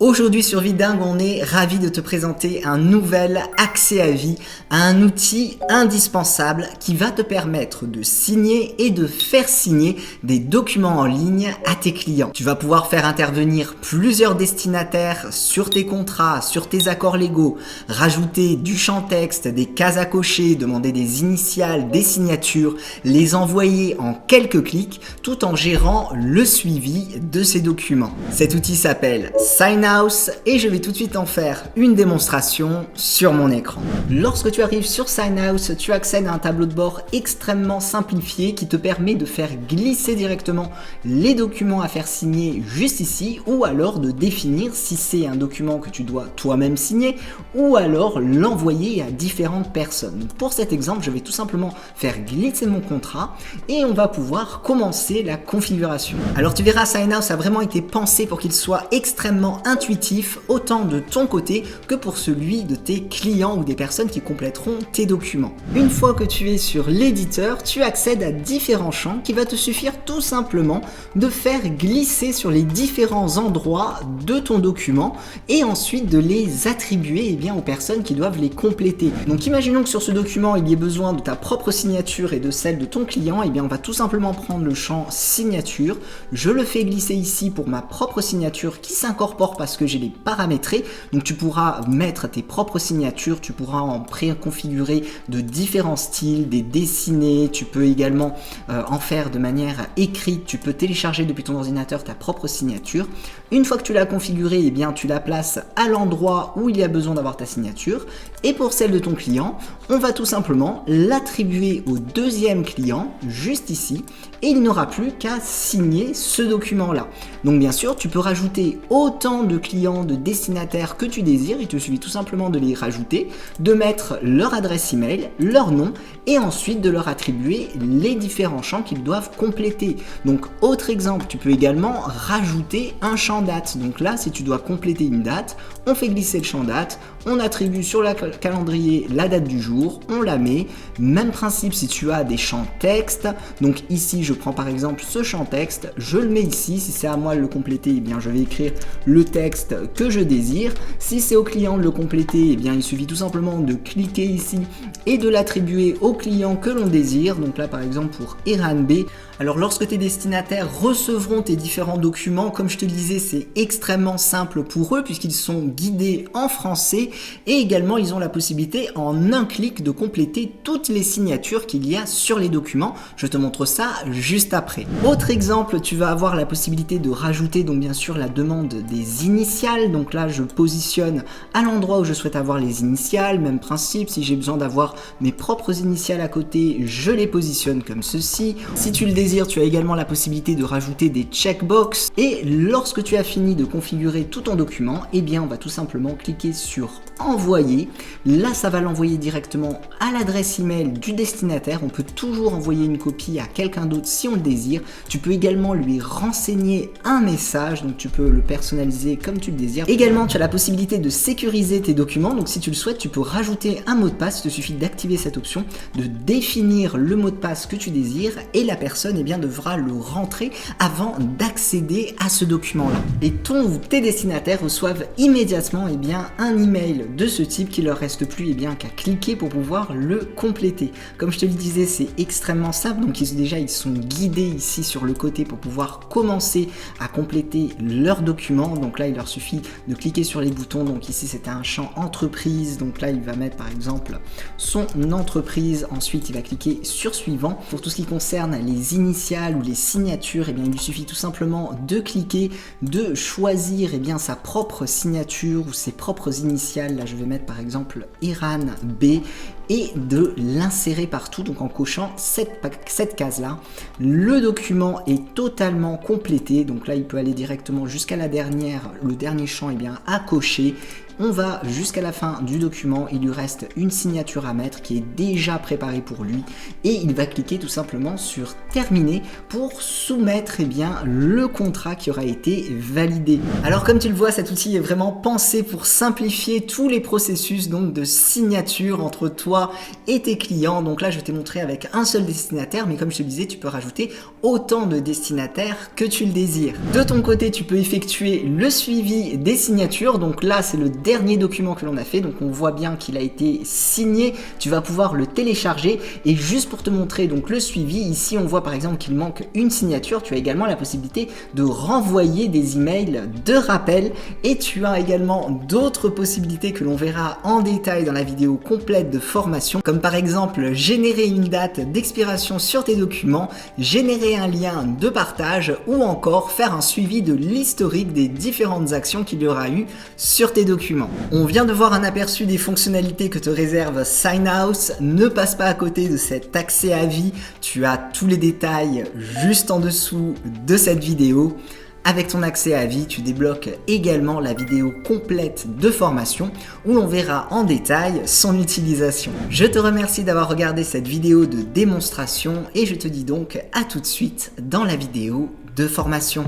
Aujourd'hui sur Vie Dingue, on est ravi de te présenter un nouvel accès à vie, un outil indispensable qui va te permettre de signer et de faire signer des documents en ligne à tes clients. Tu vas pouvoir faire intervenir plusieurs destinataires sur tes contrats, sur tes accords légaux, rajouter du champ texte, des cases à cocher, demander des initiales, des signatures, les envoyer en quelques clics tout en gérant le suivi de ces documents. Cet outil s'appelle Sign House et je vais tout de suite en faire une démonstration sur mon écran. Lorsque tu arrives sur Sign House, tu accèdes à un tableau de bord extrêmement simplifié qui te permet de faire glisser directement les documents à faire signer juste ici, ou alors de définir si c'est un document que tu dois toi-même signer ou alors l'envoyer à différentes personnes. Pour cet exemple, je vais tout simplement faire glisser mon contrat et on va pouvoir commencer la configuration. Alors tu verras, Sign House a vraiment été pensé pour qu'il soit extrêmement intuitif, autant de ton côté que pour celui de tes clients ou des personnes qui compléteront tes documents. Une fois que tu es sur l'éditeur, tu accèdes à différents champs qui va te suffire tout simplement de faire glisser sur les différents endroits de ton document et ensuite de les attribuer aux personnes qui doivent les compléter. Donc imaginons que sur ce document il y ait besoin de ta propre signature et de celle de ton client, on va tout simplement prendre le champ signature, je le fais glisser ici pour ma propre signature qui s'incorpore parce que j'ai les paramétrés. Donc tu pourras mettre tes propres signatures, tu pourras en préconfigurer de différents styles, des dessinés, tu peux également en faire de manière écrite, tu peux télécharger depuis ton ordinateur ta propre signature. Une fois que tu l'as configurée, tu la places à l'endroit où il y a besoin d'avoir ta signature. Et pour celle de ton client, on va tout simplement l'attribuer au deuxième client, juste ici, et il n'aura plus qu'à signer ce document-là. Donc bien sûr, tu peux rajouter autant de clients, de destinataires que tu désires, il te suffit tout simplement de les rajouter, de mettre leur adresse email, leur nom, et ensuite de leur attribuer les différents champs qu'ils doivent compléter. Donc autre exemple, tu peux également rajouter un champ date. Donc là, si tu dois compléter une date, on fait glisser le champ date, on attribue sur le calendrier la date du jour, on la met. Même principe si tu as des champs texte. Donc ici, je prends par exemple ce champ texte, je le mets ici. Si c'est à moi de le compléter, je vais écrire le texte que je désire. Si c'est au client de le compléter, il suffit tout simplement de cliquer ici et de l'attribuer au client que l'on désire. Donc là, par exemple, pour Iran B. Alors lorsque tes destinataires recevront tes différents documents, comme je te le disais, c'est extrêmement simple pour eux puisqu'ils sont guidés en français et également ils ont la possibilité en un clic de compléter toutes les signatures qu'il y a sur les documents. Je te montre ça juste après. Autre exemple, tu vas avoir la possibilité de rajouter donc bien sûr la demande des initiales. Donc là, je positionne à l'endroit où je souhaite avoir les initiales. Même principe, si j'ai besoin d'avoir mes propres initiales à côté, je les positionne comme ceci. Si tu le désires, tu as également la possibilité de rajouter des checkbox et lorsque tu as fini de configurer tout ton document, on va tout simplement cliquer sur envoyer. Là, ça va l'envoyer directement à l'adresse email du destinataire. On peut toujours envoyer une copie à quelqu'un d'autre si on le désire. Tu peux également lui renseigner un message, donc tu peux le personnaliser comme tu le désires. Également, tu as la possibilité de sécuriser tes documents. Donc si tu le souhaites, tu peux rajouter un mot de passe. Il te suffit d'activer cette option, de définir le mot de passe que tu désires et la personne devra le rentrer avant d'accéder à ce document-là. Et tes destinataires reçoivent immédiatement un email de ce type qui leur reste plus qu'à cliquer pour pouvoir le compléter. Comme je te le disais, c'est extrêmement simple. Donc ils sont guidés ici sur le côté pour pouvoir commencer à compléter leurs documents. Donc là, il leur suffit de cliquer sur les boutons. Donc ici, c'était un champ entreprise. Donc là, il va mettre par exemple son entreprise. Ensuite, il va cliquer sur suivant. Pour tout ce qui concerne les initiales ou les signatures, il lui suffit tout simplement de cliquer, de choisir sa propre signature ou ses propres initiales. Là, je vais mettre par exemple Iran B et de l'insérer partout, donc en cochant cette case-là. Le document est totalement complété, donc là, il peut aller directement jusqu'à le dernier champ à cocher on va jusqu'à la fin du document, il lui reste une signature à mettre qui est déjà préparée pour lui et il va cliquer tout simplement sur terminer pour soumettre le contrat qui aura été validé. Alors comme tu le vois, cet outil est vraiment pensé pour simplifier tous les processus donc de signature entre toi et tes clients. Donc là je t'ai montré avec un seul destinataire, mais comme je te disais, tu peux rajouter autant de destinataires que tu le désires. De ton côté, tu peux effectuer le suivi des signatures. Donc là c'est le dernier document que l'on a fait, donc on voit bien qu'il a été signé. Tu vas pouvoir le télécharger et juste pour te montrer donc le suivi, ici on voit par exemple qu'il manque une signature. Tu as également la possibilité de renvoyer des emails de rappel et tu as également d'autres possibilités que l'on verra en détail dans la vidéo complète de formation, comme par exemple générer une date d'expiration sur tes documents, générer un lien de partage ou encore faire un suivi de l'historique des différentes actions qu'il y aura eu sur tes documents. On vient de voir un aperçu des fonctionnalités que te réserve Sign-House. Ne passe pas à côté de cet accès à vie, tu as tous les détails juste en dessous de cette vidéo. Avec ton accès à vie, tu débloques également la vidéo complète de formation où l'on verra en détail son utilisation. Je te remercie d'avoir regardé cette vidéo de démonstration et je te dis donc à tout de suite dans la vidéo de formation.